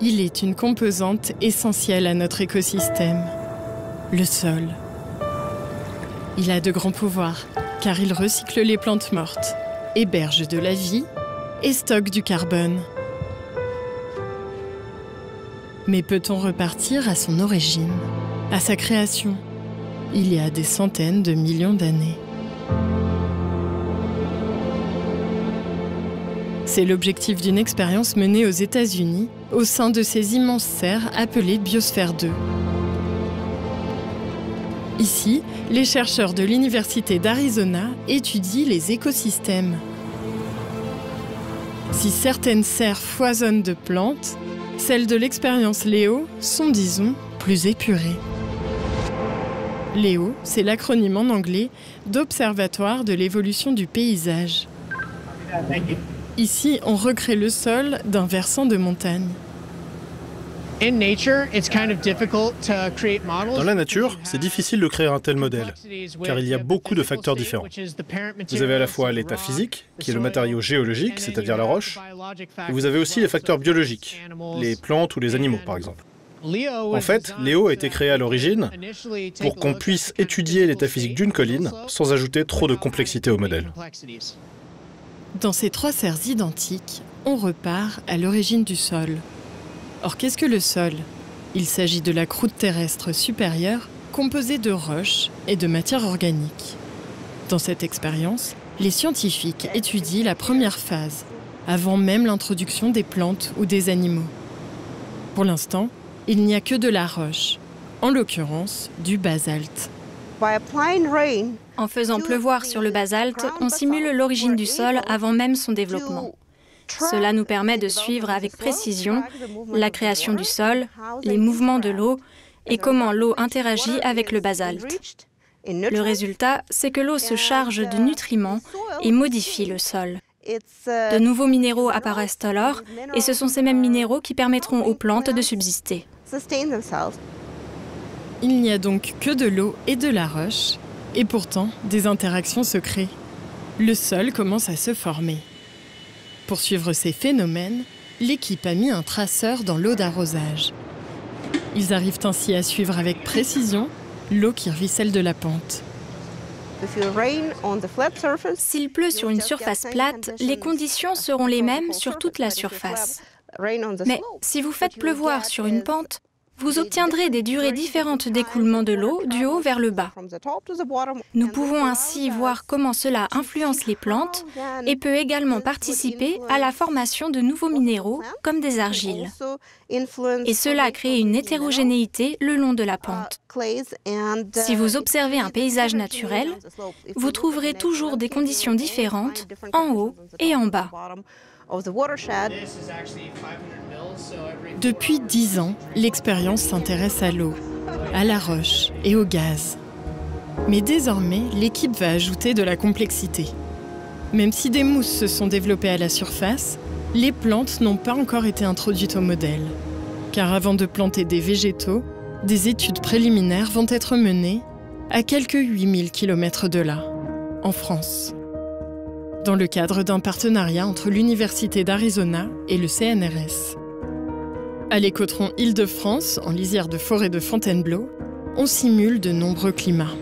Il est une composante essentielle à notre écosystème, le sol. Il a de grands pouvoirs, car il recycle les plantes mortes, héberge de la vie et stocke du carbone. Mais peut-on repartir à son origine, à sa création, il y a des centaines de millions d'années? C'est l'objectif d'une expérience menée aux États-Unis au sein de ces immenses serres appelées Biosphère 2. Ici, les chercheurs de l'Université d'Arizona étudient les écosystèmes. Si certaines serres foisonnent de plantes, celles de l'expérience LEO sont, disons, plus épurées. LEO, c'est l'acronyme en anglais d'Observatoire de l'évolution du paysage. Ici, on recrée le sol d'un versant de montagne. Dans la nature, c'est difficile de créer un tel modèle, car il y a beaucoup de facteurs différents. Vous avez à la fois l'état physique, qui est le matériau géologique, c'est-à-dire la roche, et vous avez aussi les facteurs biologiques, les plantes ou les animaux, par exemple. En fait, LEO a été créé à l'origine pour qu'on puisse étudier l'état physique d'une colline sans ajouter trop de complexité au modèle. Dans ces trois serres identiques, on repart à l'origine du sol. Or, qu'est-ce que le sol? Il s'agit de la croûte terrestre supérieure, composée de roches et de matière organique. Dans cette expérience, les scientifiques étudient la première phase, avant même l'introduction des plantes ou des animaux. Pour l'instant, il n'y a que de la roche, en l'occurrence du basalte. En faisant pleuvoir sur le basalte, on simule l'origine du sol avant même son développement. Cela nous permet de suivre avec précision la création du sol, les mouvements de l'eau et comment l'eau interagit avec le basalte. Le résultat, c'est que l'eau se charge de nutriments et modifie le sol. De nouveaux minéraux apparaissent alors et ce sont ces mêmes minéraux qui permettront aux plantes de subsister. Il n'y a donc que de l'eau et de la roche, et pourtant des interactions se créent. Le sol commence à se former. Pour suivre ces phénomènes, l'équipe a mis un traceur dans l'eau d'arrosage. Ils arrivent ainsi à suivre avec précision l'eau qui ruisselle de la pente. S'il pleut sur une surface plate, les conditions seront les mêmes sur toute la surface. Mais si vous faites pleuvoir sur une pente, vous obtiendrez des durées différentes d'écoulement de l'eau du haut vers le bas. Nous pouvons ainsi voir comment cela influence les plantes et peut également participer à la formation de nouveaux minéraux comme des argiles. Et cela crée une hétérogénéité le long de la pente. Si vous observez un paysage naturel, vous trouverez toujours des conditions différentes en haut et en bas. Depuis 10 ans, l'expérience s'intéresse à l'eau, à la roche et au gaz. Mais désormais, l'équipe va ajouter de la complexité. Même si des mousses se sont développées à la surface, les plantes n'ont pas encore été introduites au modèle. Car avant de planter des végétaux, des études préliminaires vont être menées à quelques 8000 km de là, en France. Dans le cadre d'un partenariat entre l'Université d'Arizona et le CNRS. À l'écotron Île-de-France, en lisière de forêt de Fontainebleau, on simule de nombreux climats.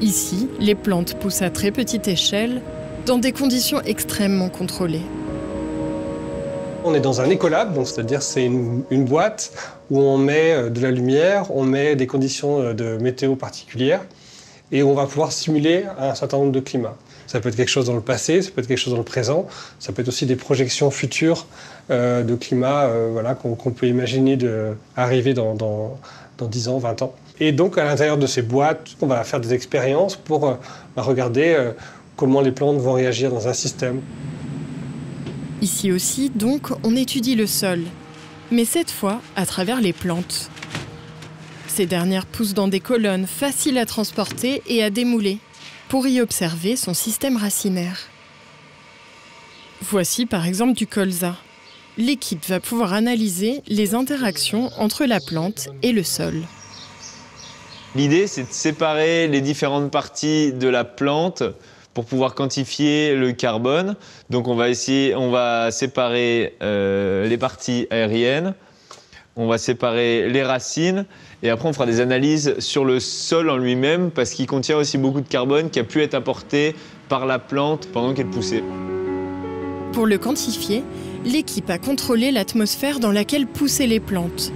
Ici, les plantes poussent à très petite échelle, dans des conditions extrêmement contrôlées. On est dans un écolab, donc c'est-à-dire c'est une boîte où on met de la lumière, on met des conditions de météo particulières et on va pouvoir simuler un certain nombre de climats. Ça peut être quelque chose dans le passé, ça peut être quelque chose dans le présent, ça peut être aussi des projections futures de climat voilà, qu'on peut imaginer arriver dans 10 ans, 20 ans. Et donc à l'intérieur de ces boîtes, on va faire des expériences pour regarder comment les plantes vont réagir dans un système. Ici aussi, donc, on étudie le sol, mais cette fois à travers les plantes. Ces dernières poussent dans des colonnes faciles à transporter et à démouler, pour y observer son système racinaire. Voici par exemple du colza. L'équipe va pouvoir analyser les interactions entre la plante et le sol. L'idée, c'est de séparer les différentes parties de la plante pour pouvoir quantifier le carbone. Donc on va séparer les parties aériennes, on va séparer les racines, et après on fera des analyses sur le sol en lui-même, parce qu'il contient aussi beaucoup de carbone qui a pu être apporté par la plante pendant qu'elle poussait. Pour le quantifier, l'équipe a contrôlé l'atmosphère dans laquelle poussaient les plantes.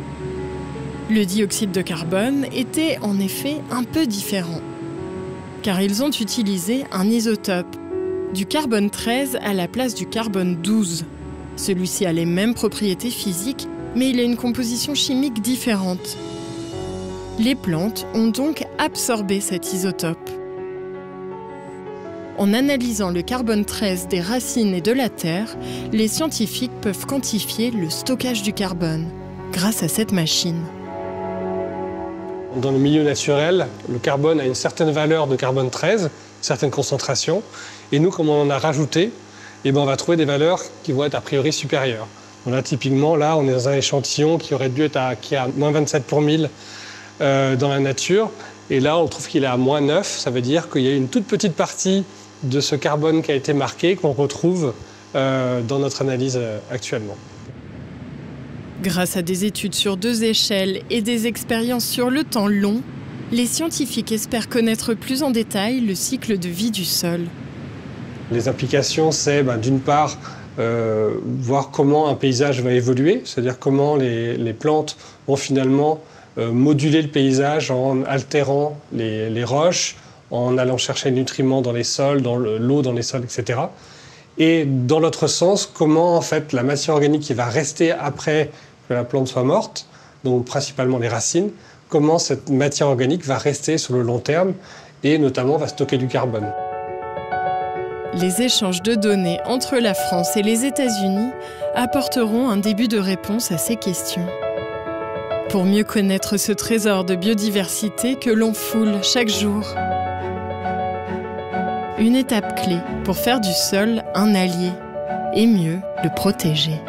Le dioxyde de carbone était en effet un peu différent, car ils ont utilisé un isotope, du carbone 13 à la place du carbone 12. Celui-ci a les mêmes propriétés physiques, mais il a une composition chimique différente. Les plantes ont donc absorbé cet isotope. En analysant le carbone 13 des racines et de la terre, les scientifiques peuvent quantifier le stockage du carbone grâce à cette machine. Dans le milieu naturel, le carbone a une certaine valeur de carbone 13, une certaine concentration, et nous, comme on en a rajouté, on va trouver des valeurs qui vont être a priori supérieures. Donc là, typiquement, là, on est dans un échantillon qui aurait dû être à moins 27 pour 1000 dans la nature, et là, on trouve qu'il est à moins 9, ça veut dire qu'il y a une toute petite partie de ce carbone qui a été marqué qu'on retrouve dans notre analyse actuellement. Grâce à des études sur 2 échelles et des expériences sur le temps long, les scientifiques espèrent connaître plus en détail le cycle de vie du sol. Les implications, c'est d'une part voir comment un paysage va évoluer, c'est-à-dire comment les plantes vont finalement moduler le paysage en altérant les roches, en allant chercher les nutriments dans les sols, dans l'eau dans les sols, etc. Et dans l'autre sens, comment en fait la matière organique qui va rester après que la plante soit morte, donc principalement les racines, comment cette matière organique va rester sur le long terme et notamment va stocker du carbone. Les échanges de données entre la France et les États-Unis apporteront un début de réponse à ces questions. Pour mieux connaître ce trésor de biodiversité que l'on foule chaque jour. Une étape clé pour faire du sol un allié et mieux le protéger.